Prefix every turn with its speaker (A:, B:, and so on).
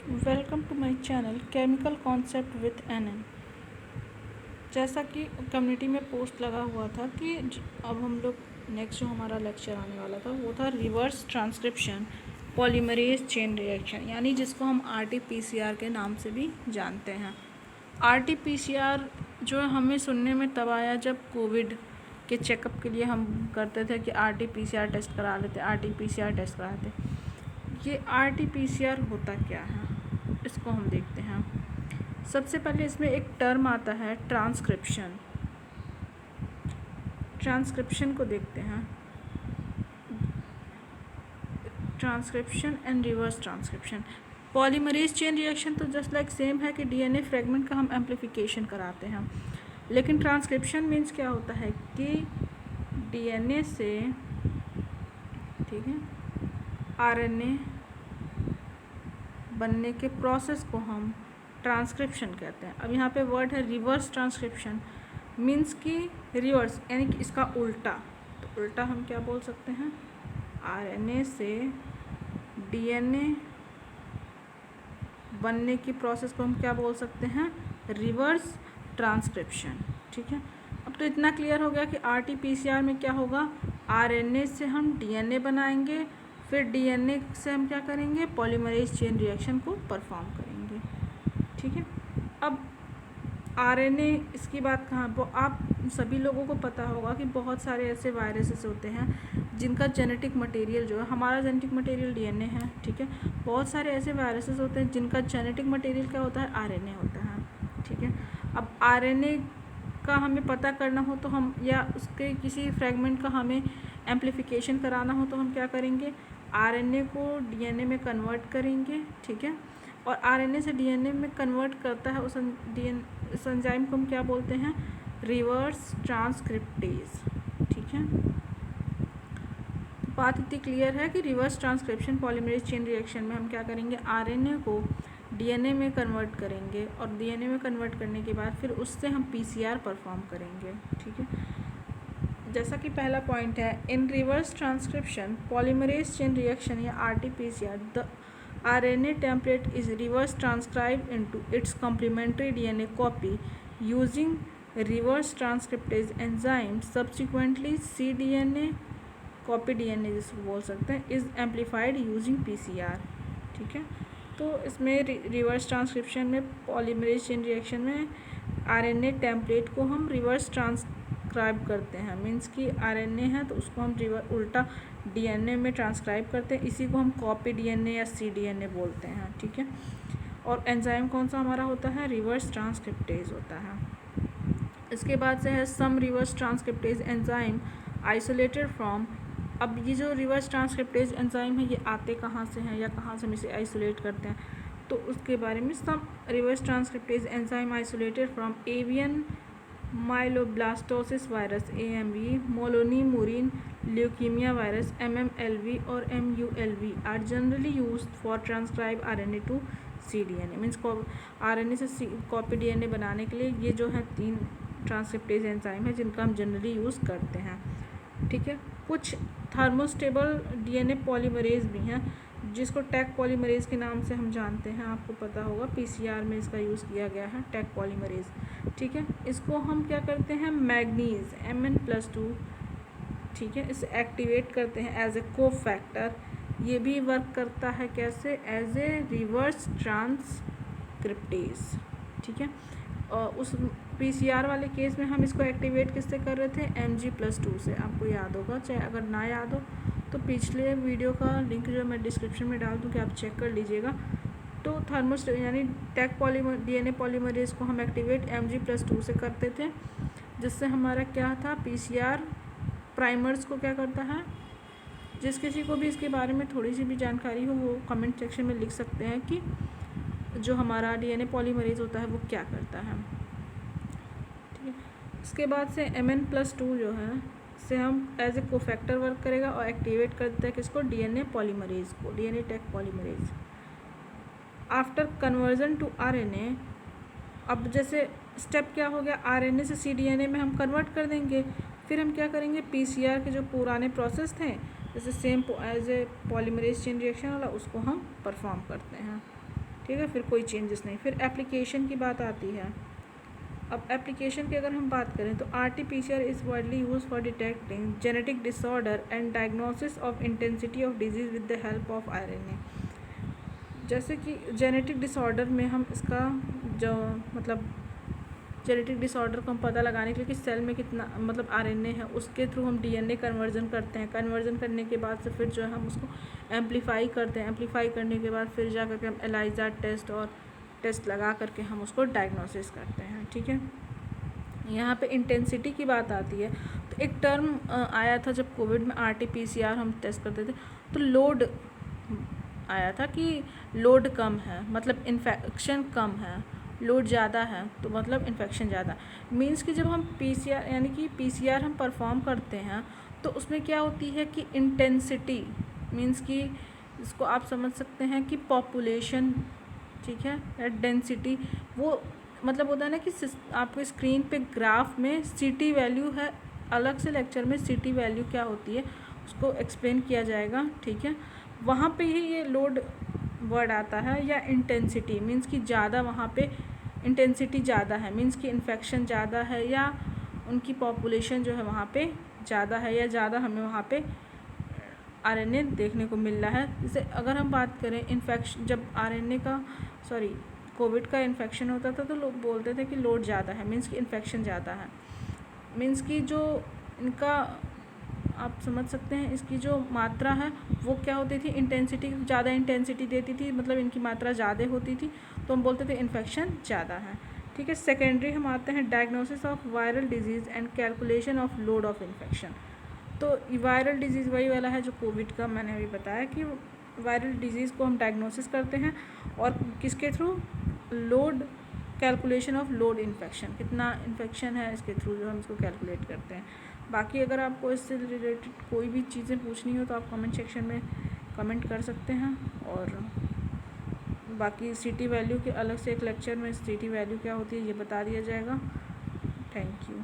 A: Welcome to my channel chemical concept with NN. जैसा कि community में पोस्ट लगा हुआ था कि अब हम लोग नेक्स्ट जो हमारा लेक्चर आने वाला था वो था reverse transcription polymerase chain reaction, यानी जिसको हम RT-PCR के नाम से भी जानते हैं। RT-PCR जो है हमें सुनने में तब आया जब कोविड के चेकअप के लिए हम करते थे कि RT-PCR टेस्ट करा लेते, RT-PCR टेस्ट कराते। ये RT-PCR होता क्या है इसको हम देखते हैं। सबसे पहले इसमें एक टर्म आता है ट्रांसक्रिप्शन। ट्रांसक्रिप्शन को देखते हैं, transcription and reverse transcription. Polymerase chain reaction तो जस्ट लाइक सेम है कि DNA फ्रेगमेंट का हम एम्प्लीफिकेशन कराते हैं, लेकिन ट्रांसक्रिप्शन मीन्स क्या होता है कि DNA से, ठीक है, RNA बनने के प्रोसेस को हम ट्रांसक्रिप्शन कहते हैं। अब यहाँ पे वर्ड है रिवर्स ट्रांसक्रिप्शन, मीन्स कि रिवर्स यानी कि इसका उल्टा। तो उल्टा हम क्या बोल सकते हैं, RNA से DNA बनने की प्रोसेस को हम क्या बोल सकते हैं, रिवर्स ट्रांसक्रिप्शन। ठीक है, अब तो इतना क्लियर हो गया कि RT-PCR में क्या होगा, RNA से हम DNA बनाएंगे, फिर DNA से हम क्या करेंगे, पॉलीमरेज चेन रिएक्शन को परफॉर्म करेंगे। ठीक है, अब RNA इसकी बात कहाँ, वो आप सभी लोगों को पता होगा कि बहुत सारे ऐसे वायरसेस होते हैं जिनका जेनेटिक मटेरियल जो है, हमारा जेनेटिक मटेरियल DNA है। ठीक है, बहुत सारे ऐसे वायरसेस होते हैं जिनका जेनेटिक मटेरियल क्या होता है, RNA होता है। ठीक है, अब RNA का हमें पता करना हो तो हम, या उसके किसी फ्रेगमेंट का हमें एम्प्लीफिकेशन कराना हो तो हम क्या करेंगे, RNA को DNA में कन्वर्ट करेंगे। ठीक है, और RNA से DNA में कन्वर्ट करता है उस एंजाइम को हम क्या बोलते हैं, रिवर्स ट्रांसक्रिप्टेज। ठीक है, बात इतनी क्लियर है कि reverse transcription polymerase chain reaction में हम क्या करेंगे, RNA को DNA में कन्वर्ट करेंगे, और DNA में कन्वर्ट करने के बाद फिर उससे हम PCR परफॉर्म करेंगे। ठीक है, जैसा कि पहला पॉइंट है, in reverse transcription polymerase chain reaction या RT-PCR the RNA template is reverse transcribed into its complementary DNA copy using reverse transcriptase enzyme. Subsequently, cDNA copy DNA जिसको बोल सकते हैं इज़ एम्पलीफाइड यूजिंग PCR। ठीक है, तो इसमें रिवर्स ट्रांसक्रिप्शन में पॉलीमरेज चेन रिएक्शन में RNA टेम्पलेट को हम रिवर्स ट्रांसक्राइब करते हैं, मीन्स कि RNA है तो उसको हम उल्टा DNA में ट्रांसक्राइब करते हैं, इसी को हम कॉपी DNA या cDNA बोलते हैं। ठीक है, और एंजाइम कौन सा हमारा होता है, रिवर्स ट्रांसक्रिप्टेज होता है। इसके बाद से है some reverse transcriptase enzyme isolated from. अब ये जो रिवर्स ट्रांसक्रिप्टेज एंजाइम है ये आते कहाँ से हैं या कहाँ से हम इसे आइसोलेट करते हैं, तो उसके बारे में, some reverse transcriptase enzyme isolated from avian myeloblastosis virus AMV, Moloney murine leukemia virus MMLV और MULV are generally used for transcribe RNA to cDNA। Means RNA से कॉपी DNA बनाने के लिए ये जो है 3 ट्रांसक्रिप्टेज एंजाइम है जिनका हम जनरली यूज़ करते हैं। ठीक है, कुछ थर्मोस्टेबल DNA पॉलीमरेज भी हैं जिसको टैक पॉलीमरेज के नाम से हम जानते हैं, आपको पता होगा PCR में इसका यूज़ किया गया है, टैक पॉलीमरेज। ठीक है, इसको हम क्या करते हैं, मैग्नीज Mn+2, ठीक है, इसे एक्टिवेट करते हैं एज ए कोफैक्टर। ये भी वर्क करता है कैसे, एज ए रिवर्स ट्रांसक्रिप्टेज। ठीक है, और उस PCR वाले केस में हम इसको एक्टिवेट किससे कर रहे थे, Mg+2 से। आपको याद होगा, चाहे अगर ना याद हो तो पिछले वीडियो का लिंक जो मैं डिस्क्रिप्शन में डाल दूँ कि आप चेक कर लीजिएगा। तो यानी टैक DNA पॉलीमरेज को हम एक्टिवेट Mg+2 से करते थे, जिससे हमारा क्या था, PCR प्राइमर्स को क्या करता है। जिस किसी को भी इसके बारे में थोड़ी सी भी जानकारी हो वो कमेंट सेक्शन में लिख सकते हैं कि जो हमारा DNA पॉलीमरेज होता है वो क्या करता है। ठीक है, इसके बाद से Mn+2 जो है से हम एज ए कोफैक्टर वर्क करेगा और एक्टिवेट कर देता है किसको, DNA पॉलीमरेज को, DNA Taq polymerase. After conversion to RNA, अब जैसे स्टेप क्या हो गया, RNA से cDNA में हम कन्वर्ट कर देंगे, फिर हम क्या करेंगे, PCR के जो पुराने प्रोसेस थे जैसे same as a polymerase chain reaction वाला उसको हम परफॉर्म करते हैं। ठीक है, फिर कोई चेंजेस नहीं। फिर एप्लीकेशन की बात आती है। अब एप्लीकेशन की अगर हम बात करें तो RT-PCR is widely use for detecting genetic disorder and diagnosis of intensity of disease with the help of RNA। जैसे कि जेनेटिक डिसऑर्डर में हम इसका जो मतलब जेनेटिक डिसऑर्डर को हम पता लगाने के लिए कि सेल में कितना मतलब RNA है, उसके थ्रू हम DNA कन्वर्जन करते हैं। कन्वर्जन करने के बाद से फिर जो है हम उसको एम्पलीफाई करते हैं। एम्पलीफाई करने के बाद फिर जा करके हम ELISA टेस्ट और टेस्ट लगा करके हम उसको डायग्नोसिस करते हैं। ठीक है, यहाँ पे इंटेंसिटी की बात आती है तो एक टर्म आया था जब कोविड में RT-PCR हम टेस्ट करते थे तो लोड आया था कि लोड कम है मतलब इन्फेक्शन कम है, लोड ज़्यादा है तो मतलब इन्फेक्शन ज़्यादा। मीन्स कि जब हम PCR यानी कि PCR हम परफॉर्म करते हैं तो उसमें क्या होती है कि इंटेंसिटी मीन्स कि इसको आप समझ सकते हैं कि पॉपुलेशन, ठीक है, या डेंसिटी, वो मतलब होता है ना कि आपको स्क्रीन पे ग्राफ में CT वैल्यू है, अलग से लेक्चर में CT वैल्यू क्या होती है उसको एक्सप्लेन किया जाएगा। ठीक है, वहाँ पे ही ये लोड वर्ड आता है, या इंटेंसिटी मीन्स कि ज़्यादा, वहाँ पे इंटेंसिटी ज़्यादा है मीन्स कि इन्फेक्शन ज़्यादा है या उनकी पॉपुलेशन जो है वहाँ पे ज़्यादा है या ज़्यादा हमें वहाँ पे RNA देखने को मिल रहा है। जैसे अगर हम बात करें इन्फेक्शन, जब कोविड का इन्फेक्शन होता था तो लोग बोलते थे कि लोड ज़्यादा है मीन्स कि इन्फेक्शन ज़्यादा है, मीन्स कि जो इनका आप समझ सकते हैं इसकी जो मात्रा है वो क्या होती थी, इंटेंसिटी ज़्यादा इंटेंसिटी देती थी, मतलब इनकी मात्रा ज़्यादा होती थी तो हम बोलते थे इन्फेक्शन ज़्यादा है। ठीक है, सेकेंडरी हम आते हैं diagnosis of viral disease and calculation of load of infection. तो वायरल डिजीज़ वही वाला है जो कोविड का मैंने अभी बताया कि वायरल डिजीज़ को हम डायग्नोसिस करते हैं और किसके through, load, calculation of load infection, कितना इन्फेक्शन है इसके थ्रू जो हम इसको कैलकुलेट करते हैं। बाकी अगर आपको इससे रिलेटेड कोई भी चीज़ें पूछनी हो तो आप कमेंट सेक्शन में कमेंट कर सकते हैं। और बाकी CT वैल्यू के अलग से एक लेक्चर में CT वैल्यू क्या होती है ये बता दिया जाएगा। Thank you.